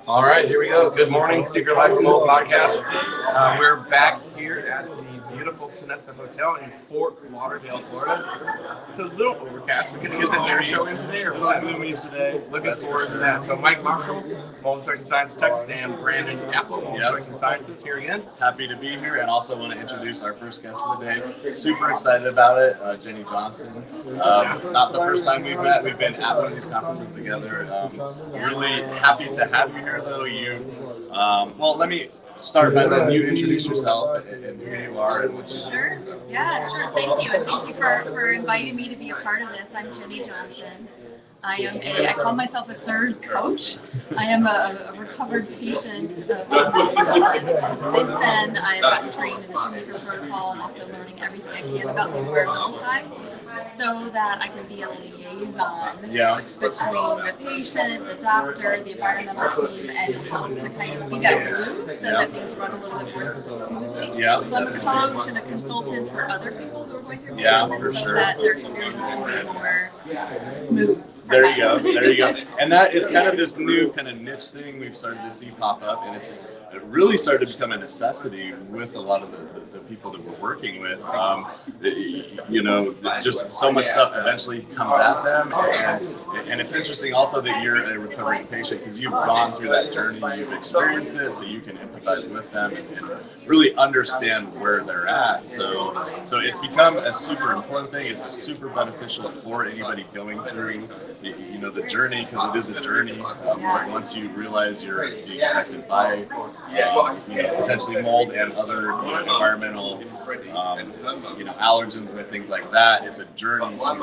All right, here we go. Good morning, Secret Life of Mold podcast. We're back here at the beautiful Sonesta Hotel in Fort Lauderdale, Florida. It's a little overcast. We're going to get this air show in today, or really gloomy today. Looking forward to that. So Mike Marshall, Mold Spectrum Sciences, Texas, and Brandon Apple, Mold Spectrum Sciences, here again. Happy to be here, and also want to introduce our first guest of the day. Super excited about it, Jenny Johnson. Not the first time we've met. We've been at one of these conferences together. Really happy to have you here, though. Well, let me start by letting you introduce yourself and who you are. Sure. Yeah, sure. Thank you. And thank you for inviting me to be a part of this. I'm Jenny Johnson. I call myself a CIRS coach. I am a recovered patient. Since then, I've gotten trained in the Shoemaker protocol and also learning everything I can about the environmental side, so that I can be a liaison between the patient, the doctor, the environmental team, and helps to kind of be that glue so that things run a little bit more smoothly. So I'm a coach and a consultant for other people who are going through so that their experience will be more smooth. There you go. And that it's kind of this new kind of niche thing we've started to see pop up, and it really started to become a necessity with a lot of the people that we're working with. Just so much stuff eventually comes at them, and it's interesting also that you're a recovering patient because you've gone through that journey, you've experienced it, so you can empathize with them and really understand where they're at. So it's become a super important thing. It's super beneficial for anybody going through the journey, because it is a journey. Once you realize you're being affected by potentially mold and other environmental allergens and things like that, it's a journey to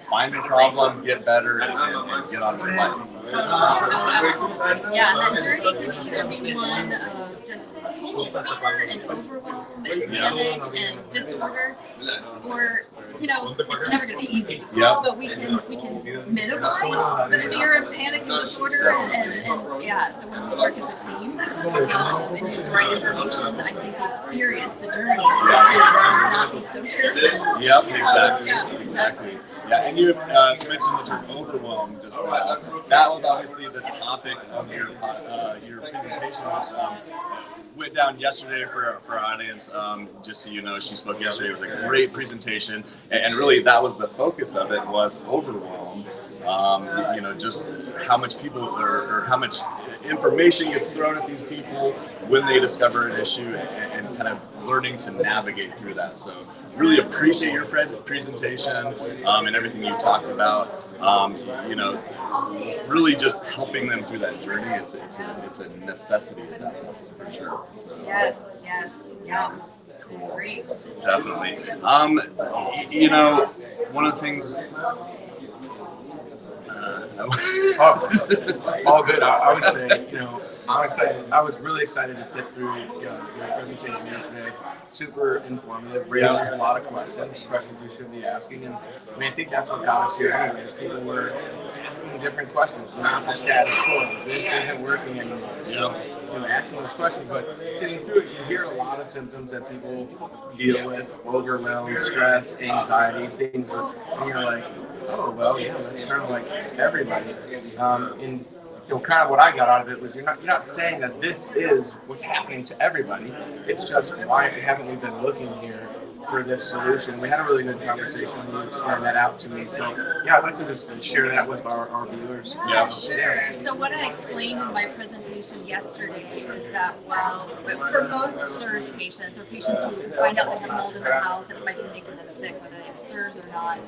find the problem, get better, and get on with life. Yeah, and that journey can either be one of just total fear and overwhelm and panic and disorder, or it's never going to be easy. But we can minimize the fear and panic and disorder, and so when we work as a team and use the right information, I think the experience, the journey, will not be so terrible. Exactly. Yeah, and you mentioned the term overwhelm just now. That was obviously the topic of your presentation, which went down yesterday for our audience. Just so you know, she spoke yesterday. It was a great presentation, and really that was the focus of it, was overwhelm. Just how much people or how much information gets thrown at these people when they discover an issue, and kind of learning to navigate through that. So really appreciate your presentation and everything you talked about. Really just helping them through that journey. It's a necessity at that point, for sure. So. Yes, yeah. Cool. Great. Definitely. One of the things. All good. I would say, I'm excited. I was really excited to sit through your presentation yesterday. Super informative. Raises a lot of questions we should be asking. And I think that's what got us here anyways. People were asking different questions. Not the status quo. This isn't working anymore. Asking those questions, but sitting through it, you hear a lot of symptoms that people deal with: overwhelm, stress, anxiety, things. And you're like, oh, well, yeah, that's kind of like everybody. And kind of what I got out of it was you're not saying that this is what's happening to everybody. It's just, why haven't we been looking here for this solution? We had a really good conversation when you explained that out to me. So, I'd like to just share that with our viewers. Yeah, sure. So what I explained in my presentation yesterday is that for most CIRS patients, or patients who find out they have mold in their house and it might be making them sick, whether they have CIRS or not,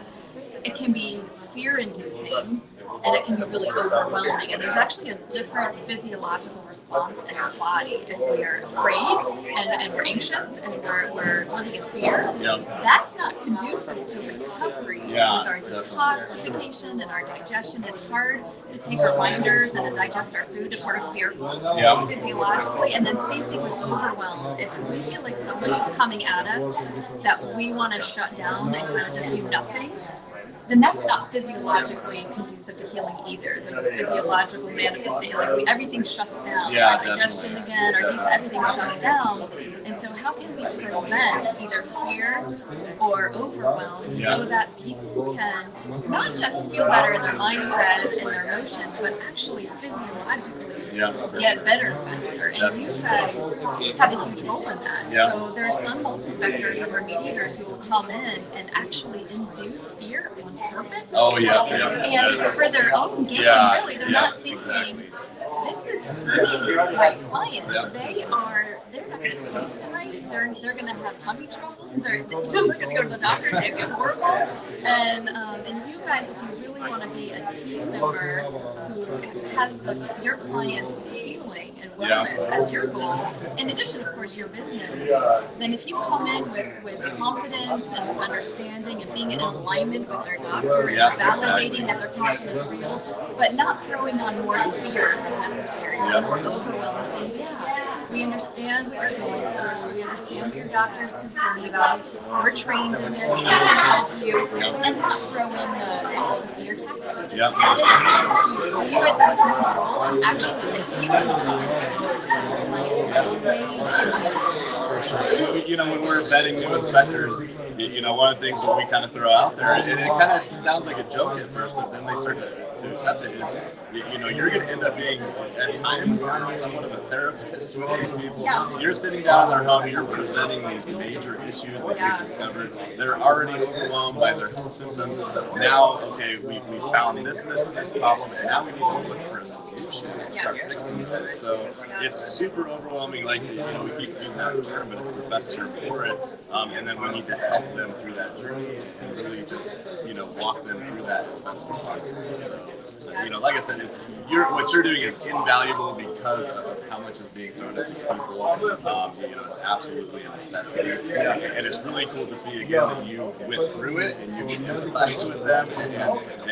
it can be fear-inducing, and it can be really overwhelming. And there's actually a different physiological response in our body if we are afraid and we're anxious and we're living in fear. That's not conducive to recovery with our detoxification and our digestion. It's hard to take our binders and to digest our food if we're fearful physiologically. And then same thing with overwhelm. If we feel like so much is coming at us that we want to shut down and kind of just do nothing, then that's not physiologically conducive to healing either. There's a physiological manifestation, like everything shuts down. Yeah, our digestion again, our everything shuts down. And so how can we prevent either fear or overwhelm so that people can not just feel better in their mindset and their emotions, but actually physiologically get better faster? And you guys have a huge role in that. So there are some mold inspectors and remediators who will come in and actually induce fear on purpose. And it's for their own gain, really. They're not thinking, this is hurting my client. They're not going to sleep tonight. They're going to have tummy troubles. They're going to go to the doctor and it get horrible. And you guys, if you really want to be a team member who has your client's healing and wellness as your goal, in addition, of course, your business, then if you come in with confidence and with understanding and being in alignment with their doctor and validating that their condition is real, but not throwing on more fear than necessary, more overwhelming. We understand what you're going through. We understand what your doctor is concerned about. We're trained in this. We can help you, and not throw in the fear tactics. So you guys have control and actually the healing For sure. You know, when we're vetting new inspectors, you know, one of the things that we kind of throw out there, and it kind of sounds like a joke at first, but then they start to accept it, is, you know, you're going to end up being, at times, somewhat of a therapist with these people. You're sitting down in their home, you're presenting these major issues that we've discovered. They're already overwhelmed by their health symptoms. Now, okay, we found this problem, and now we need to look for a solution and start fixing this. So it's super overwhelming. Like, you know, we keep using that term, but it's the best term for it. And then we need to help them through that journey and really just, you know, walk them through that as best as possible. So, you know, like I said, what you're doing is invaluable because of how much is being thrown at these people. You know, it's absolutely a necessity. And it's really cool to see, again, that you went through it and you can empathize with them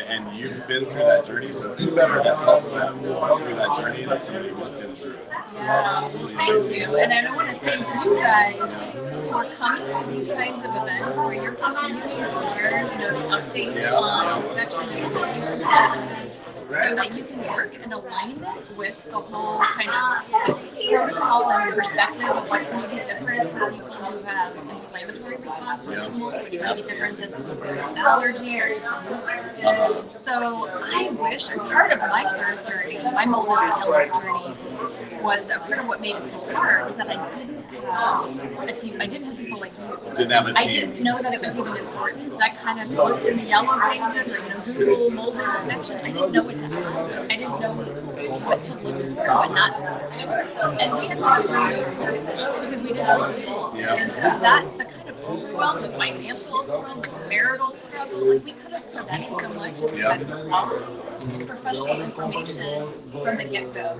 and you've been through that journey. So who better to help them walk through that journey than somebody who's been through it. So thank you. And I want to thank you guys for coming to these kinds of events where you're continuing to learn, you know, the updates on inspection and implementation practices, so that you can work in alignment with the whole kind of protocol and perspective of what's maybe different for people who have inflammatory responses to mold, which may be different than someone who has an allergy or just a looser. So I wish, part of my CIRS journey, my mold and illness journey, was a part of what made it so hard was that I didn't have a team. I didn't have people like you. Didn't have a team. I didn't know that it was even important. I kind of looked in the yellow pages or, you know, Google mold inspection. I didn't know what to ask. I didn't know what to look for, what not to look for. And we had to do because we didn't have people. And so the kind of overwhelm, the financial overwhelm, the marital struggle, like we could have prevented so much if we had professional information from the get-go.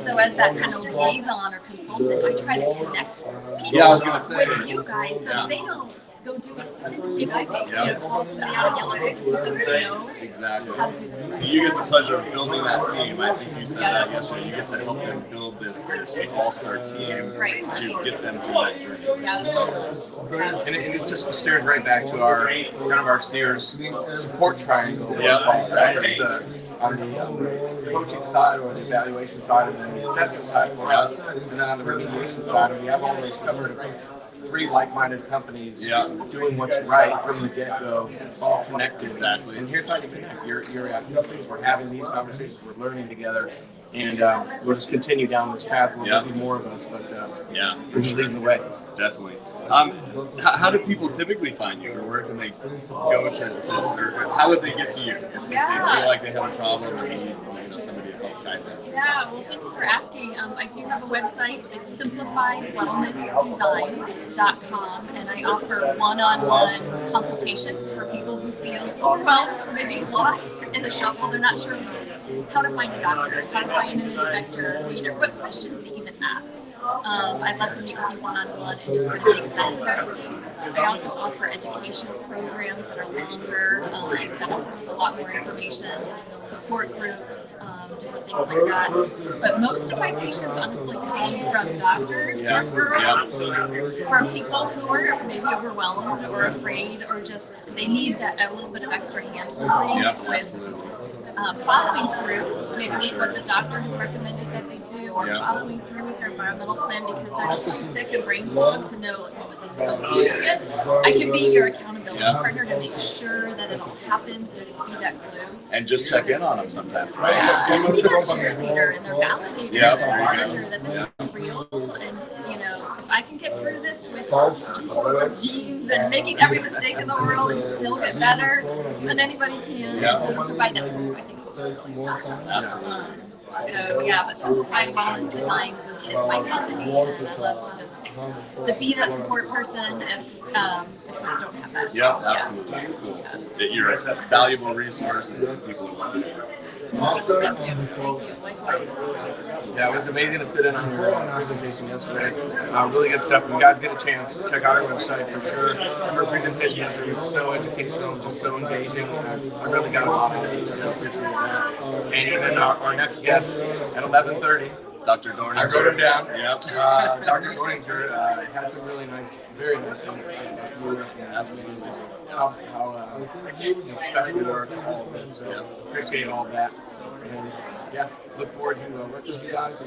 So as that kind of liaison or consultant, I try to connect people with you guys so that they don't go do the same mistake I made. You know, pull somebody out of yellow pages who doesn't know how to do this. So you get the pleasure of building that team. I think you said that yesterday. You get to help them build this all-star team to get them through that journey. And it just steers right back to our kind of our CIRS support triangle. On the coaching side or the evaluation side and then the assessment side for us, and then on the remediation side, we have always covered 3 like-minded companies doing what's right from the get-go, all connected. Exactly. And here's how you connect. You're at these things, we're having these conversations, we're learning together, and we'll just continue down this path. There'll be more of us, but we're just leading the way. Definitely. How do people typically find you, or where can they go to or how would they get to you if they feel like they have a problem or need somebody to help guide them? Yeah, well, thanks for asking. I do have a website. It's simplifiedwellnessdesigns.com, and I offer one-on-one consultations for people who feel overwhelmed or maybe lost in the shuffle. They're not sure how to find a doctor, how to find an inspector, what questions to even ask. I'd love to meet with you one-on-one and just kind of make sense of everything. I also offer educational programs that are longer, that offer a lot more information, support groups, different things like that. But most of my patients honestly come from doctors referrals, from people who are maybe overwhelmed or afraid, or just they need that a little bit of extra hand holding with following through, maybe with what the doctor has recommended that they do, or following through with their environmental plan because they're just too sick and brain fogged to know what was I supposed to do again. I can be your accountability partner to make sure that it all happens, to be that glue. And just check in on them sometimes. Yeah, and be their cheerleader and their validator as a monitor that this is real, and if I can get through this with horrible genes and making every mistake in the world and still get better than anybody can, and so to provide that hope, I think will really stop. Absolutely. So but Simplified Wellness Designs is my company, and I love to just to be that support person if we just don't have that. Yeah, absolutely. Cool. You're a valuable resource, and people want to do it. Thank you. Likewise. Yeah, it was amazing to sit in on your presentation yesterday. Really good stuff. If you guys get a chance, check out our website for sure. Her presentation yesterday was so educational, just so engaging. I really got a lot of it. I appreciate that. And even our next guest at 11:30. Dr. Dorninger. I wrote him down. Yep. Dr. Dorninger very nice things to say about you. Absolutely. Just how special you are to all of this. So appreciate all that. And look forward to working with you guys.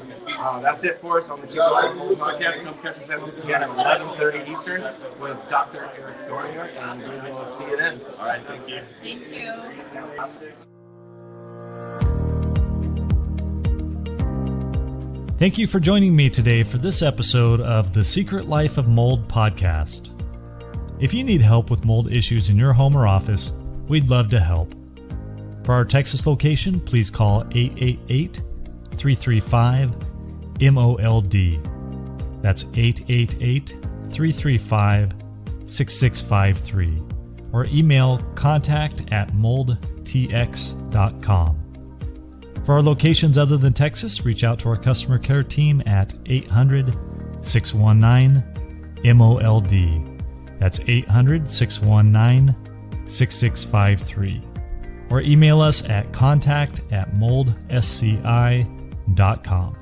That's it for us on the Super Bowl podcast. Come catch us again at 11:30 Eastern with Dr. Eric Dorninger, and we will see you then. All right, thank you. Thank you. Thank you for joining me today for this episode of the Secret Life of Mold podcast. If you need help with mold issues in your home or office, we'd love to help. For our Texas location, please call 888-335-MOLD. That's 888-335-6653. Or email contact@moldtx.com. For our locations other than Texas, reach out to our customer care team at 800-619-MOLD. That's 800-619-6653. Or email us at contact@moldsci.com.